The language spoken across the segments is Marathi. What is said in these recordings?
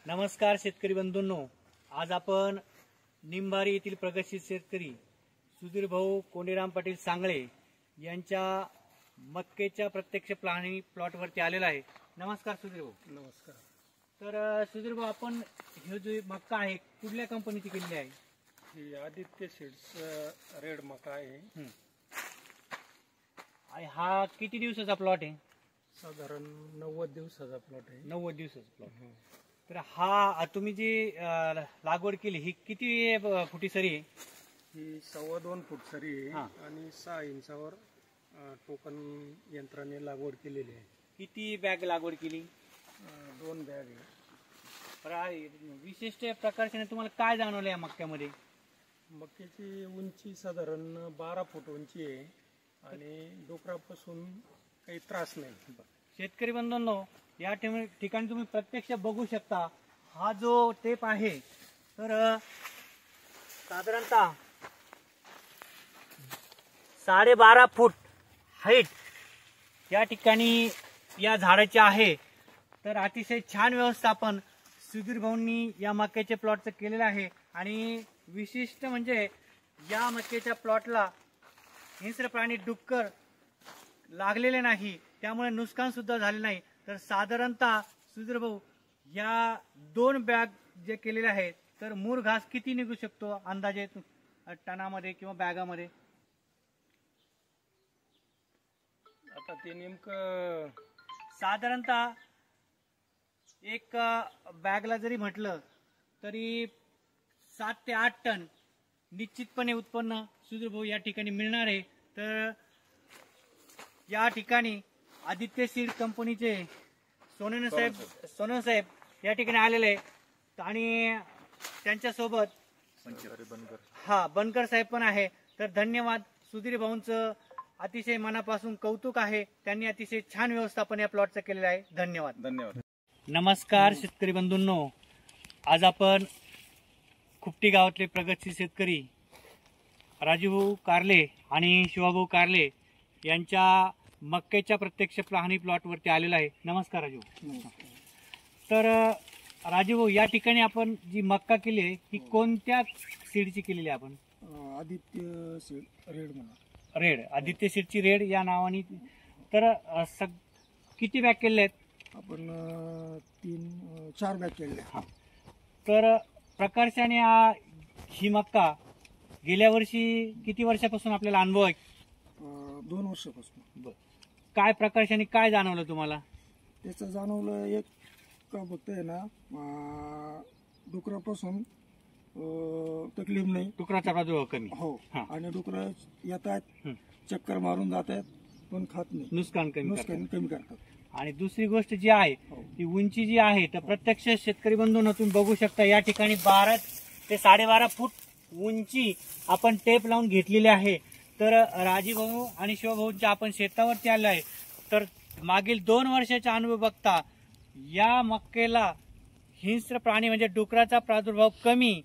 नमस्कार शेतकरी बंधूंनो, आज आपण निंबारी येथील प्रगतशील शेतकरी सुधीर भाऊ कोंडीराम पाटील सांगळे यांच्या मक्केच्या प्रत्यक्ष पाहणी प्लॉटवरती आलेला आहे। नमस्कार सुधीर भाऊ। नमस्कार। तर सुधीर भाऊ, आपण हे जो मक्का आहे कुठल्या कंपनीची केलेली आहे? ही आदित्य सीड्स रेड मका आहे। हा किती दिवसाचा प्लॉट आहे? साधारण 90 दिवसाचा प्लॉट आहे। 90 दिवसाचा प्लॉट। तर हा तुम्ही जी लागवड केली ही किती फुटी सरी आहे? ही 2.25 फूट सरी आहे आणि 6 इंचावर टोकन यंत्राने लागवड केलेली आहे। किती बॅग लागवड केली? 2 बॅग आहे। विशिष्ट प्रकारचे तुम्हाला काय जाणवलं या मक्क्यामध्ये? मक्याची उंची साधारण 12 फूट उंची आहे आणि डोकरापासून काही त्रास नाही। शेतकरी बंधूंनो, या ठिकाणी तुम्ही प्रत्यक्ष बघू शकता। हा जो टेप आहे तर साधारणतः 12.5 फूट हाईट या ठिकाणी या झाडाचे आहे। तर अतिशय छान व्यवस्थापन सुधीर भाऊंनी या मक्याच्या प्लॉटचं केलेलं आहे आणि विशिष्ट म्हणजे या मक्याच्या प्लॉटला हिंस्र प्राणी डुक्कर लागलेले नाही, त्यामुळे नुकसान सुद्धा झाले नाही। तर साधारणतः सुधीर भाऊ, या 2 बॅग जे केलेले आहेत तर मूर घास किती निघू शकतो अंदाजे टनामध्ये किंवा बॅगामध्ये? आता ते नेमकं साधारणतः एक बॅगला जरी म्हटलं तरी 7 ते 8 टन निश्चितपणे उत्पन्न सुधीर भाऊ या ठिकाणी मिळणार आहे। तर या ठिकाणी आदित्य सीड कंपनीचे सोनन साहेब या ठिकाणी आलेले आणि त्यांच्यासोबत बनकर साहेब पण आहे। तर धन्यवाद सुधीर भाऊंचं अतिशय मनापासून कौतुक आहे, त्यांनी अतिशय छान व्यवस्थापन या प्लॉटचं केलेलं आहे। धन्यवाद। नमस्कार शेतकरी बंधूंनो, आज आपण खुपटी गावातले प्रगतशील शेतकरी राजूभाऊ कारले आणि शिवाभाऊ कारले यांच्या मक्याच्या प्रत्यक्ष पाहणी प्लॉटवरती आलेला आहे। नमस्कार राजू। तर राजूभाऊ, या ठिकाणी आपण जी मक्का केली आहे ही कोणत्या सीडची केलेली आहे आपण? आदित्य सीड रेड म्हणा। रेड, आदित्य सीडची रेड या नावाने। तर किती बॅग केले आहेत आपण? 3-4 बॅग केले। तर प्रकर्षाने ही मक्का गेल्या वर्षी किती वर्षापासून आपल्याला अनुभव आहे? 2 वर्षापासून। काय प्रकर्षाने काय जाणवलं तुम्हाला? त्याचं जाणवलं एक का फक्त आहे ना, डुकरापासून तकलीफ नाही, डुकराचा प्रादुर्भाव कमी हो, आणि डुकर येतात चक्कर मारून जातात पण खात नाही, नुकसान कमी करतात। आणि दुसरी गोष्ट जी आहे ती उंची जी आहे तर प्रत्यक्ष शेतकरी बंधूंनो तुम्ही बघू शकता, या ठिकाणी 12 ते 12.5 फूट उंची आपण टेप लावून घेतलेली आहे। तर राजीभाऊ आणि शिवभाऊंच्या आपण शेतावरती आलो आहे। तर मागील 2 वर्षाचा अनुभव बघता या मक्केला हिंस्र प्राणी म्हणजे डुकराचा प्रादुर्भाव कमी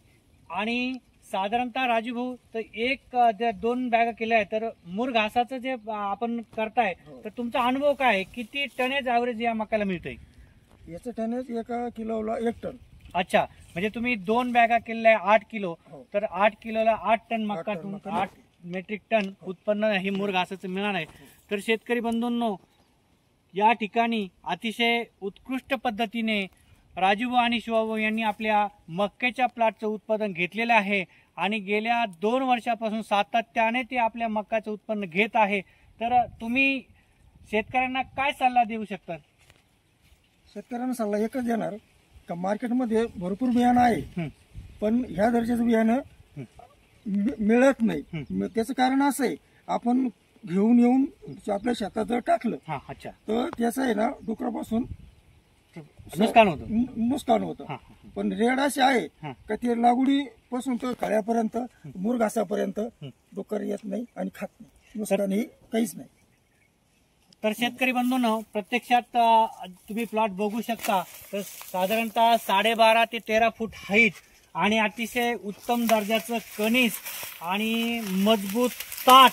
आणि साधारणतः राजूभाऊ तर 1-2 बॅग केल्या आहेत। तर मूर घासाचं जे आपण करताय तर तुमचा अनुभव काय आहे? किती टनेज ॲव्हरेज या मक्याला मिळतंय? याचं टनेज 1 किलोला 1 टन। अच्छा, म्हणजे तुम्ही 2 बॅगा केलेल्या 8 किलो, तर 8 किलोला 8 टन मक्का, 8 मेट्रिक टन उत्पन्न हे मूर घासाचं मिळणार आहे। तर शेतकरी बंधूंनो, या ठिकाणी अतिशय उत्कृष्ट पद्धतीने राजूभाऊ आणि शिवाभाऊ यांनी आपल्या मक्याच्या प्लॉटचं उत्पादन घेतलेलं आहे आणि गेल्या 2 वर्षापासून सातत्याने ते आपल्या मक्याचं उत्पन्न घेत आहे। तर तुम्ही शेतकऱ्यांना काय सल्ला देऊ शकता? शेतकऱ्यांना सल्ला एकच देणार का मार्केटमध्ये भरपूर बियाणं आहे पण ह्या दर्जाचं बियाणं मिळत नाही। त्याचं कारण असं आहे, आपण घेऊन येऊन आपल्या शेतात जर टाकलं तर त्याचं आहे ना डुकरापासून नुकसान होतं। पण रेड असे आहे का ते लागवडीपासून तर कळ्यापर्यंत मूर घासापर्यंत डुकर येत नाही आणि खात नाही, नुकसानही काहीच नाही। तर शेतकरी बंधूंनो, प्रत्यक्षात तुम्ही प्लॉट बघू शकता। तर साधारणतः 12.5 ते 13 फूट हाईट आणि अतिशय उत्तम दर्जाचं कणीस आणि मजबूत ताट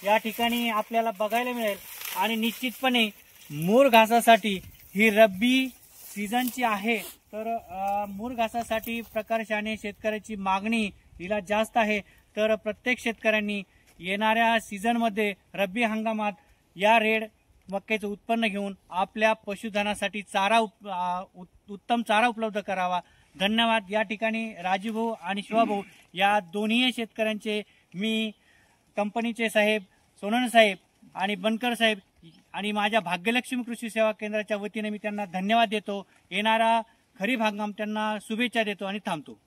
या ठिकाणी आपल्याला बघायला मिळेल। आणि निश्चितपणे मूर घासासाठी ही रब्बी सीझनची आहे तर मूर घासासाठी प्रकर्षाने शेतकऱ्याची मागणी हिला जास्त आहे. तर प्रत्येक शेतकऱ्यांनी येणाऱ्या सीझनमध्ये रब्बी हंगामात या रेड मक्याचं उत्पन्न घेऊन आपल्या पशुधनासाठी उत्तम चारा उपलब्ध करावा. धन्यवाद. या ठिकाणी राजूभाऊ आणि शिवाभाऊ या दोन्ही शेतकऱ्यांचे मी कंपनीचे साहेब सोनन साहेब आणि बनकर साहेब आणि माझ्या भाग्यलक्ष्मी कृषी सेवा केंद्राच्या वतीने मी त्यांना धन्यवाद देतो. येणारा खरीप हंगाम त्यांना शुभेच्छा देतो आणि थांबतो.